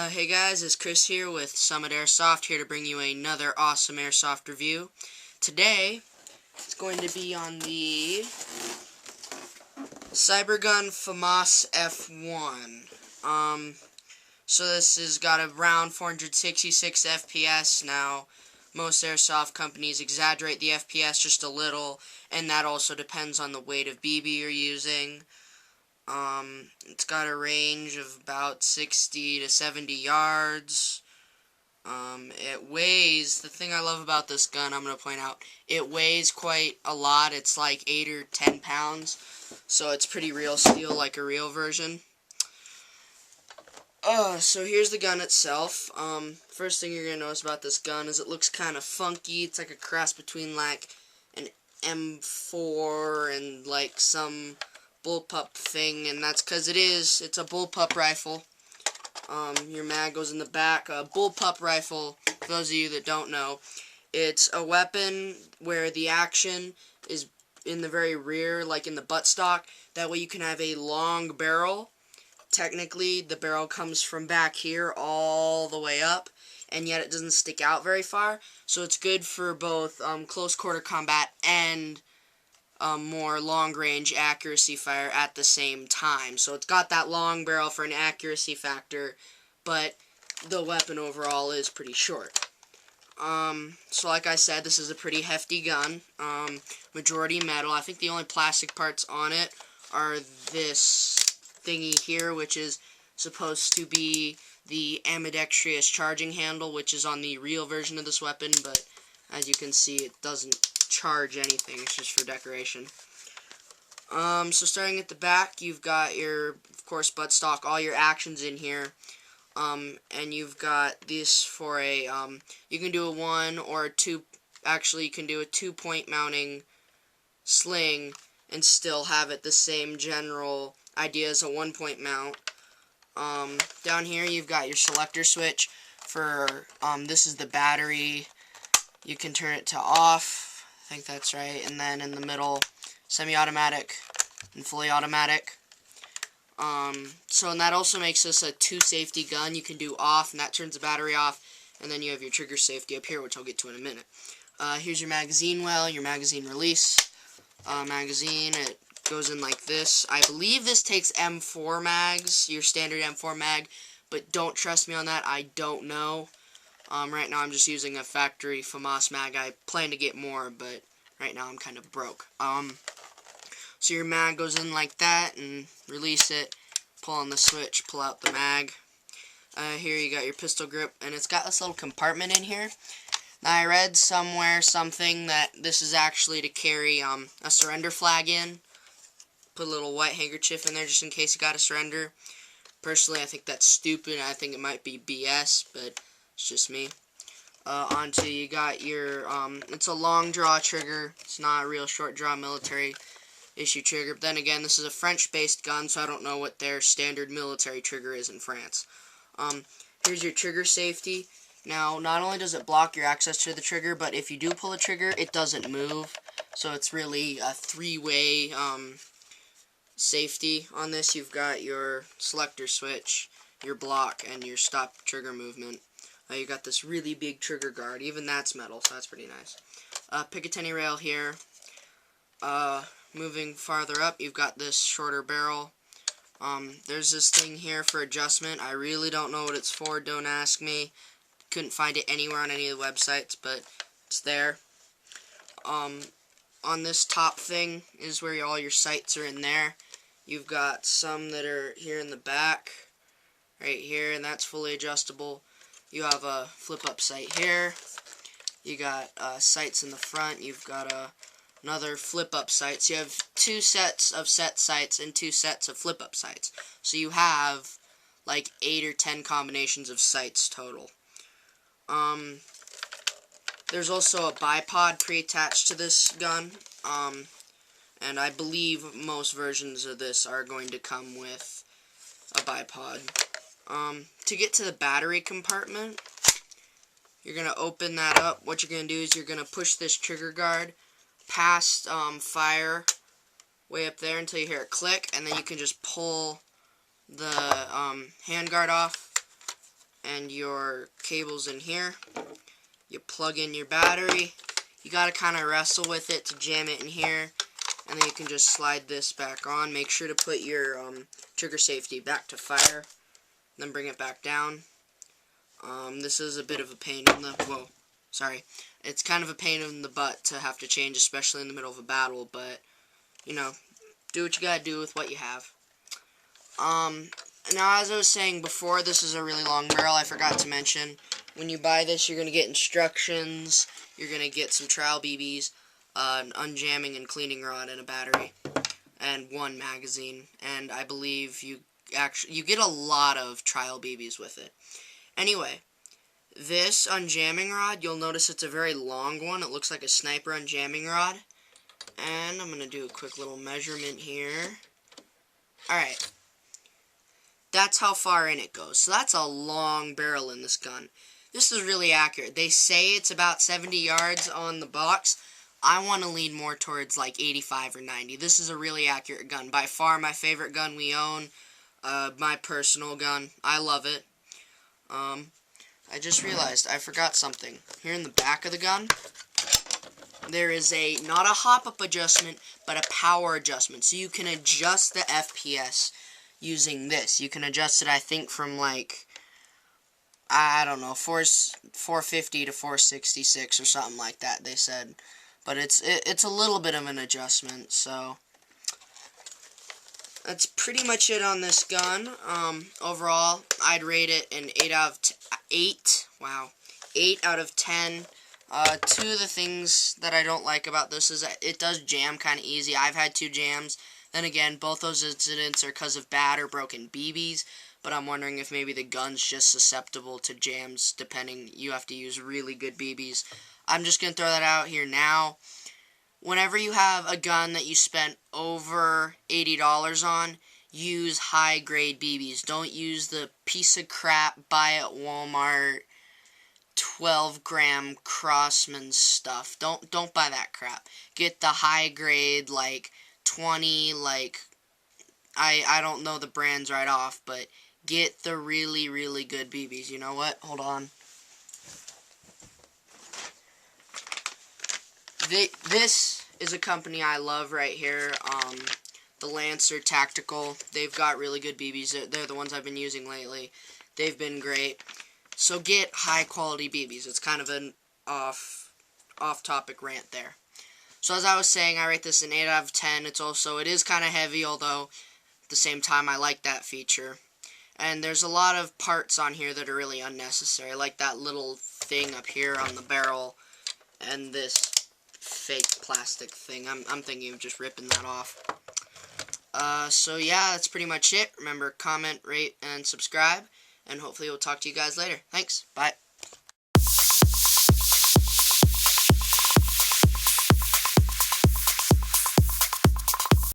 Hey guys, it's Chris here with Summit Airsoft, here to bring you another awesome airsoft review. Today, it's going to be on the Cybergun FAMAS F1. So this has got around 466 FPS. Now, most airsoft companies exaggerate the FPS just a little, and that also depends on the weight of BB you're using. It's got a range of about 60 to 70 yards. It weighs, the thing I love about this gun, I'm going to point out, it weighs quite a lot. It's like 8 or 10 pounds, so it's pretty real steel, like a real version. So here's the gun itself. First thing you're going to notice about this gun is it looks kind of funky. It's like a cross between like an M4 and like some bullpup thing, and that's because it's a bullpup rifle. Your mag goes in the back. A bullpup rifle, for those of you that don't know, it's a weapon where the action is in the very rear, like in the buttstock. That way you can have a long barrel. Technically, the barrel comes from back here all the way up, and yet it doesn't stick out very far. So it's good for both close quarter combat and more long-range accuracy fire at the same time. So it's got that long barrel for an accuracy factor, but the weapon overall is pretty short. So like I said, this is a pretty hefty gun. Majority metal. I think the only plastic parts on it are this thingy here, which is supposed to be the ambidextrous charging handle, which is on the real version of this weapon, but as you can see, it doesn't charge anything. It's just for decoration. So starting at the back, you've got your, of course, buttstock, all your actions in here. And you've got this for a, you can do a 1 or a 2, actually you can do a 2-point mounting sling and still have it the same general idea as a 1-point mount. Down here you've got your selector switch for, this is the battery. You can turn it to off, I think that's right, and then in the middle, semi-automatic and fully automatic. And that also makes this a 2-safety gun. You can do off, and that turns the battery off, and then you have your trigger safety up here, which I'll get to in a minute. Here's your magazine well, your magazine release. Magazine, it goes in like this. I believe this takes M4 mags, your standard M4 mag, but don't trust me on that, I don't know. Right now I'm just using a factory FAMAS mag. I plan to get more, but right now I'm kind of broke. So your mag goes in like that, and release it, pull on the switch, pull out the mag. Here you got your pistol grip, and it's got this little compartment in here. Now I read somewhere something that this is actually to carry a surrender flag in. Put a little white handkerchief in there just in case you got to surrender. Personally, I think that's stupid. I think it might be BS, but it's just me. Onto you got your, it's a long draw trigger. It's not a real short draw military issue trigger. But then again, this is a French-based gun, so I don't know what their standard military trigger is in France. Here's your trigger safety. Now, not only does it block your access to the trigger, but if you do pull a trigger, it doesn't move. So it's really a 3-way safety on this. You've got your selector switch, your block, and your stop trigger movement. You got this really big trigger guard. Even that's metal, so that's pretty nice. Picatinny rail here. Moving farther up, you've got this shorter barrel. There's this thing here for adjustment. I really don't know what it's for. Don't ask me. Couldn't find it anywhere on any of the websites, but it's there. On this top thing is where all your sights are in there. You've got some that are here in the back, right here, and that's fully adjustable. You have a flip-up sight here. You got sights in the front. You've got another flip-up sight. So you have 2 sets of set sights and 2 sets of flip-up sights. So you have like 8 or 10 combinations of sights total. There's also a bipod pre-attached to this gun. And I believe most versions of this are going to come with a bipod. To get to the battery compartment, you're going to open that up. What you're going to do is you're going to push this trigger guard past fire way up there until you hear it click, and then you can just pull the handguard off, and your cables in here. You plug in your battery. You gotta kind of wrestle with it to jam it in here, and then you can just slide this back on. Make sure to put your trigger safety back to fire, then bring it back down. This is a bit of a pain in the, it's kind of a pain in the butt to have to change, especially in the middle of a battle, but, you know, do what you gotta do with what you have. Now, as I was saying before, this is a really long barrel. I forgot to mention, when you buy this, you're gonna get instructions, you're gonna get some trial BBs, an unjamming and cleaning rod, and a battery, and one magazine, and I believe you get a lot of trial BBs with it. Anyway, this unjamming rod, you'll notice it's a very long one. It looks like a sniper unjamming rod. And I'm going to do a quick little measurement here. Alright. That's how far in it goes. So that's a long barrel in this gun. This is really accurate. They say it's about 70 yards on the box. I want to lean more towards like 85 or 90. This is a really accurate gun. By far my favorite gun we own. My personal gun. I love it. I just realized I forgot something. Here in the back of the gun, there is not a hop-up adjustment, but a power adjustment. So you can adjust the FPS using this. You can adjust it, I think, from like, I don't know, 450 to 466 or something like that, they said. But it's a little bit of an adjustment, so that's pretty much it on this gun. Overall, I'd rate it an 8 out of 10. Two of the things that I don't like about this is that it does jam kind of easy. I've had 2 jams. Then again, both those incidents are because of bad or broken BBs, but I'm wondering if maybe the gun's just susceptible to jams, depending. You have to use really good BBs. I'm just going to throw that out here now. Whenever you have a gun that you spent over $80 on, use high-grade BBs. Don't use the piece of crap buy at Walmart 12-gram Crossman stuff. Don't buy that crap. Get the high-grade, like 20, like I don't know the brands right off, but get the really, really good BBs. You know what? Hold on. This is a company I love right here, the Lancer Tactical. They've got really good BBs. They're the ones I've been using lately. They've been great. So get high-quality BBs. It's kind of an off-topic rant there. So as I was saying, I rate this an 8 out of 10. It is kind of heavy, although at the same time I like that feature. And there's a lot of parts on here that are really unnecessary, like that little thing up here on the barrel and this fake plastic thing. I'm thinking of just ripping that off. So yeah, that's pretty much it. Remember, comment, rate, and subscribe, and hopefully we'll talk to you guys later. Thanks. Bye.